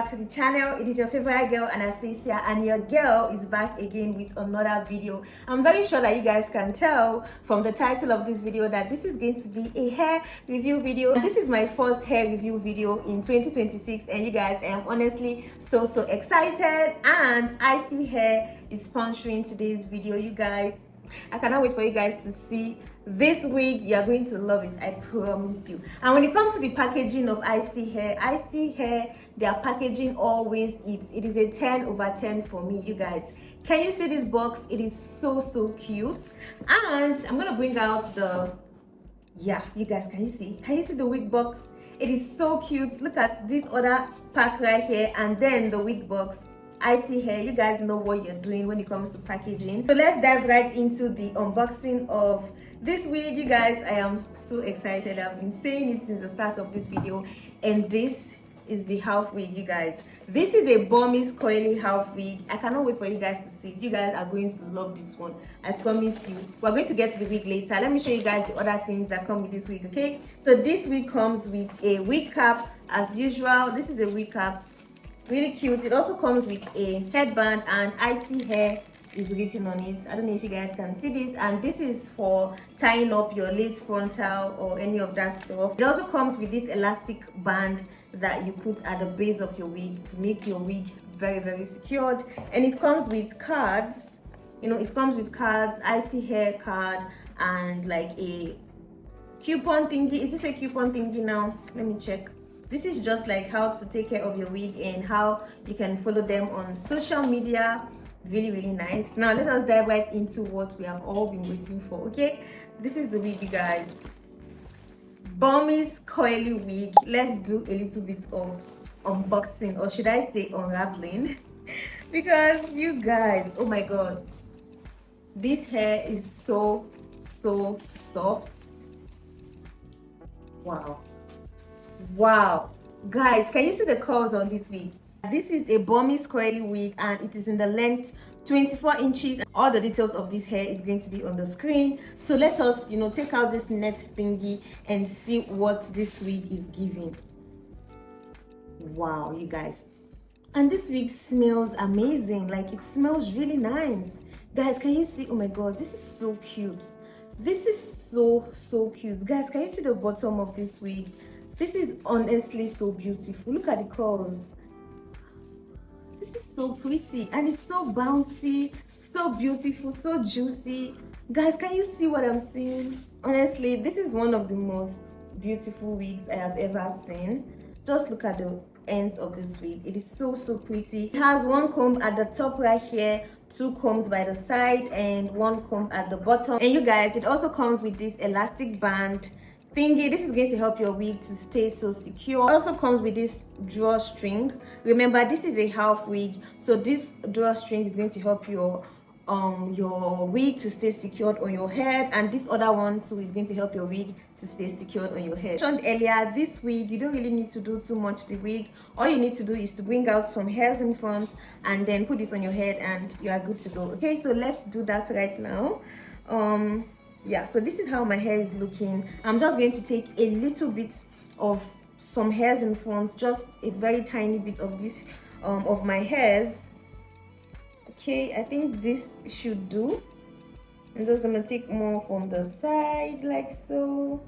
back to the channel. It is your favorite girl Anastasia, and your girl is back again with another video. I'm very sure that you guys can tell from the title of this video that this is going to be a hair review video. This is my first hair review video in 2026, and you guys, I am honestly so excited. And ISEE Hair is sponsoring today's video. You guys, I cannot wait for you guys to see this wig. You are going to love it, I promise you. And when it comes to the packaging of ISEE Hair, their packaging always eats. It is a 10/10 for me, you guys. Can you see this box? It is so cute. And I'm gonna bring out the, yeah, you guys, can you see the wig box? It is so cute. Look at this other pack right here, and then the wig box. ISEE Hair, you guys know what you're doing when it comes to packaging. So let's dive right into the unboxing of this wig. You guys, I am so excited. I've been saying it since the start of this video, and this is the half wig, you guys. This is a Burmese coily half wig. I cannot wait for you guys to see it. You guys are going to love this one, I promise you. We're going to get to the wig later. Let me show you guys the other things that come with this wig, okay? So this wig comes with a wig cap as usual. This is a wig cap, really cute. It also comes with a headband, and ISEE Hair is written on it. I don't know if you guys can see this, and this is for tying up your lace frontal or any of that stuff. It also comes with this elastic band that you put at the base of your wig to make your wig very secured. And it comes with cards, you know, it comes with cards, ISEE Hair card, and like a coupon thingy. Is this a coupon thingy now? Let me check. This is just like how to take care of your wig and how you can follow them on social media. Really nice. Now let us dive right into what we have all been waiting for, okay? This is the wig, you guys. Burmese coily wig. Let's do a little bit of unboxing, or should I say unraveling? Because you guys, oh my god, this hair is so soft. Wow guys, can you see the curls on this wig? This is a Burmese coily wig, and it is in the length 24 inches. All the details of this hair is going to be on the screen. So let us, you know, take out this net thingy and see what this wig is giving. Wow, you guys, and this wig smells amazing. Like, it smells really nice. Guys, can you see? Oh my god, this is so cute. This is so cute. Guys, can you see the bottom of this wig? This is honestly so beautiful. Look at the curls. This is so pretty, and it's so bouncy, so beautiful, so juicy. Guys, can you see what I'm seeing? Honestly, this is one of the most beautiful wigs I have ever seen. Just look at the ends of this wig. It is so pretty. It has one comb at the top right here, two combs by the side, and one comb at the bottom. And you guys, it also comes with this elastic band thingy. This is going to help your wig to stay so secure. It also comes with this drawstring. Remember, this is a half wig, so this drawstring is going to help your wig to stay secured on your head, and this other one too is going to help your wig to stay secured on your head. I mentioned earlier, this wig, you don't really need to do too much to the wig. All you need to do is to bring out some hairs in front and then put this on your head, and you are good to go. Okay, so let's do that right now. Yeah, so this is how my hair is looking. I'm just going to take a little bit of some hairs in front, just a very tiny bit of this of my hairs. Okay, I think this should do. I'm just gonna take more from the side, like so.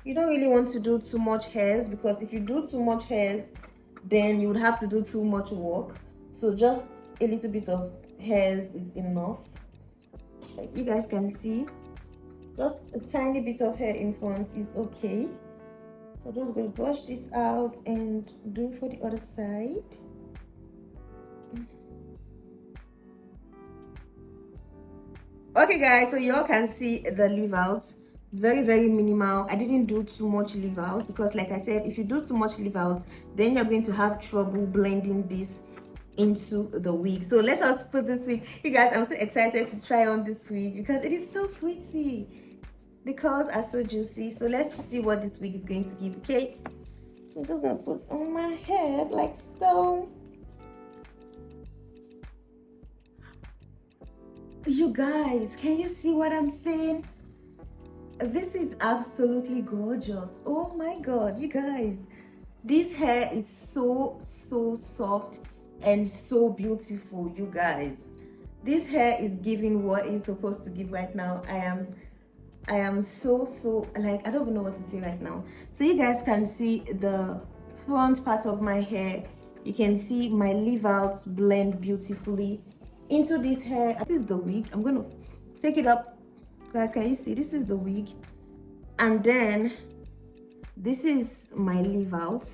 You don't really want to do too much hairs, because if you do too much hairs, then you would have to do too much work. So just a little bit of hairs is enough. Like you guys can see, just a tiny bit of hair in front is okay. So just going to brush this out and do for the other side. Okay guys, so you all can see the leave out. Very minimal. I didn't do too much leave out, because like I said, if you do too much leave out, then you're going to have trouble blending this into the wig. So let us put this wig. You guys, I'm so excited to try on this wig because it is so pretty. The curls are so juicy. So let's see what this wig is going to give. Okay, so I'm just gonna put on my head like so. You guys, can you see what I'm saying? This is absolutely gorgeous. Oh my god, you guys, This hair is so soft and so beautiful, you guys. This hair is giving what it's supposed to give right now. I am so like, I don't even know what to say right now. So you guys can see the front part of my hair. You can see my leave outs blend beautifully into this hair. This is the wig. I'm gonna take it up, guys. Can you see? This is the wig, and then this is my leave out.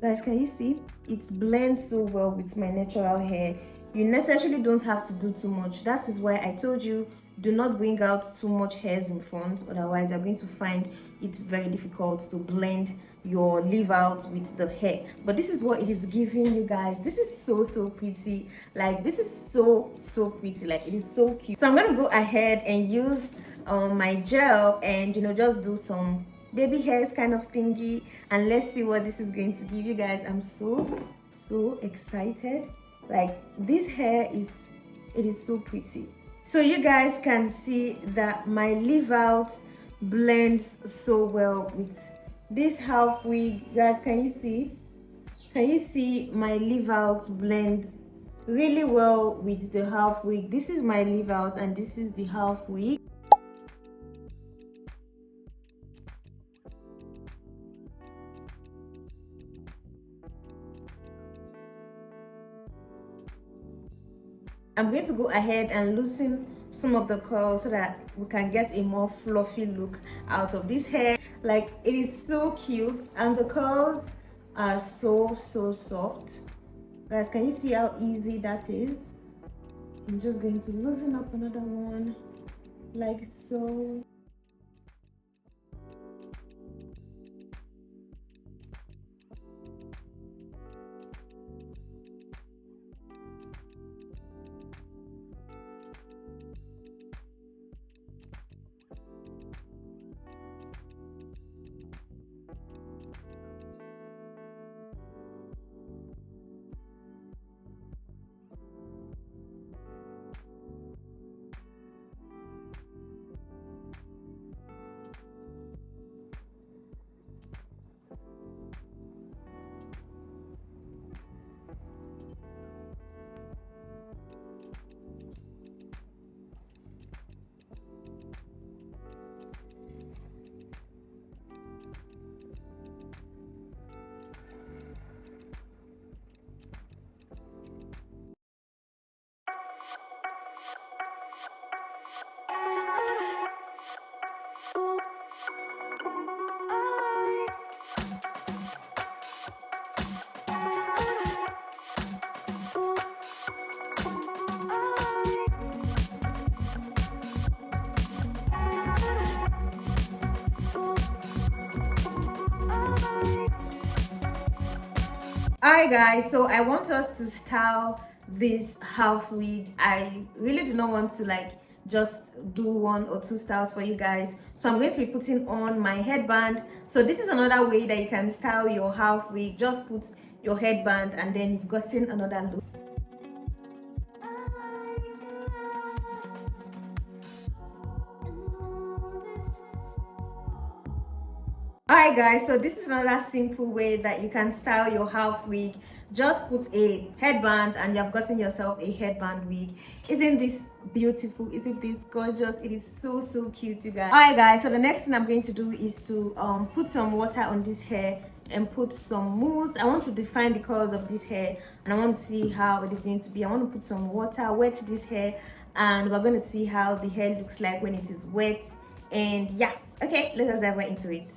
Guys, can you see? It blends so well with my natural hair. You necessarily don't have to do too much. That is why I told you, do not bring out too much hairs in front, otherwise you're going to find it very difficult to blend your leave out with the hair. But this is what it is giving, you guys. This is so pretty. Like, this is so pretty. Like, it is so cute. So I'm gonna go ahead and use my gel and, you know, just do some baby hairs kind of thingy, and let's see what this is going to give you guys. I'm so excited. Like, this hair is, it is so pretty. So you guys can see that my leave out blends so well with this half wig. Guys, can you see? Can you see my leave out blends really well with the half wig? This is my leave out and this is the half wig. I'm going to go ahead and loosen some of the curls so that we can get a more fluffy look out of this hair. Like, it is so cute and the curls are so soft. Guys, can you see how easy that is? I'm just going to loosen up another one like so. Alright guys, so I want us to style this half wig. I really do not want to like just do 1 or 2 styles for you guys, so I'm going to be putting on my headband. So this is another way that you can style your half wig. Just put your headband and then you've gotten another look. Alright guys, so this is another simple way that you can style your half wig. Just put a headband and you have gotten yourself a headband wig. Isn't this beautiful? Isn't this gorgeous? It is so cute, you guys. Alright guys, so the next thing I'm going to do is to put some water on this hair and put some mousse. I want to define the colors of this hair and I want to see how it is going to be. I want to put some water, wet this hair, and we're going to see how the hair looks like when it is wet. And yeah, okay, let us dive right into it.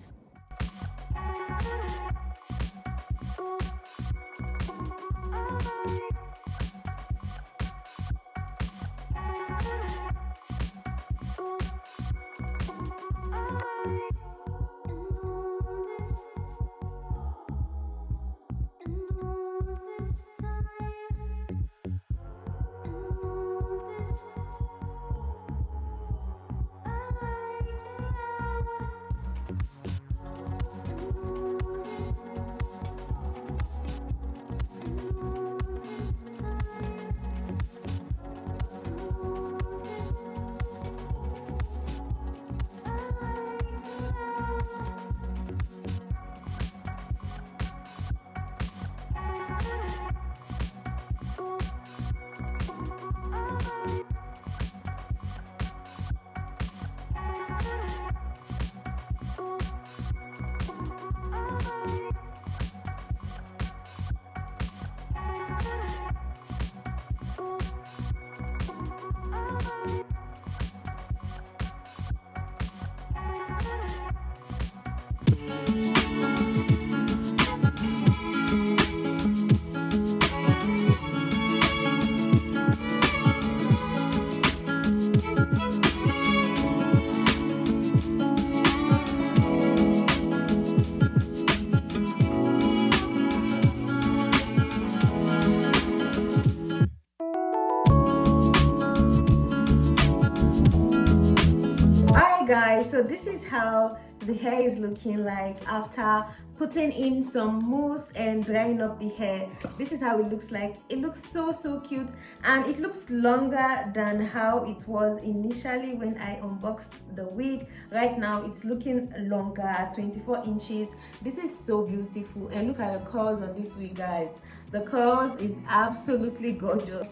guys, so this is how the hair is looking like after putting in some mousse and drying up the hair. This is how it looks like. It looks so cute, and it looks longer than how it was initially when I unboxed the wig. Right now it's looking longer at 24 inches. This is so beautiful, and look at the curls on this wig, guys. The curls is absolutely gorgeous.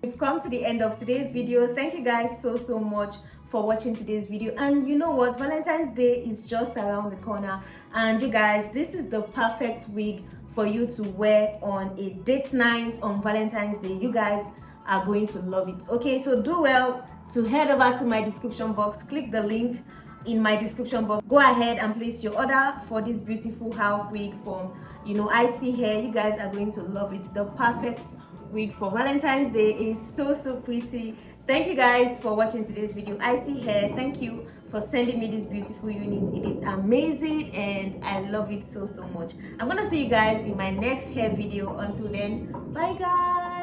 We've come to the end of today's video. Thank you guys so much for watching today's video. And you know what, Valentine's Day is just around the corner, and you guys, this is the perfect wig for you to wear on a date night on Valentine's Day. You guys are going to love it. Okay, so do well to head over to my description box, click the link in my description box, go ahead and place your order for this beautiful half wig from ISEE Hair. You guys are going to love it. The perfect wig for Valentine's Day. It is so pretty. Thank you guys for watching today's video. ISEE Hair, thank you for sending me this beautiful unit. It is amazing and I love it so much. I'm gonna see you guys in my next hair video. Until then, bye guys.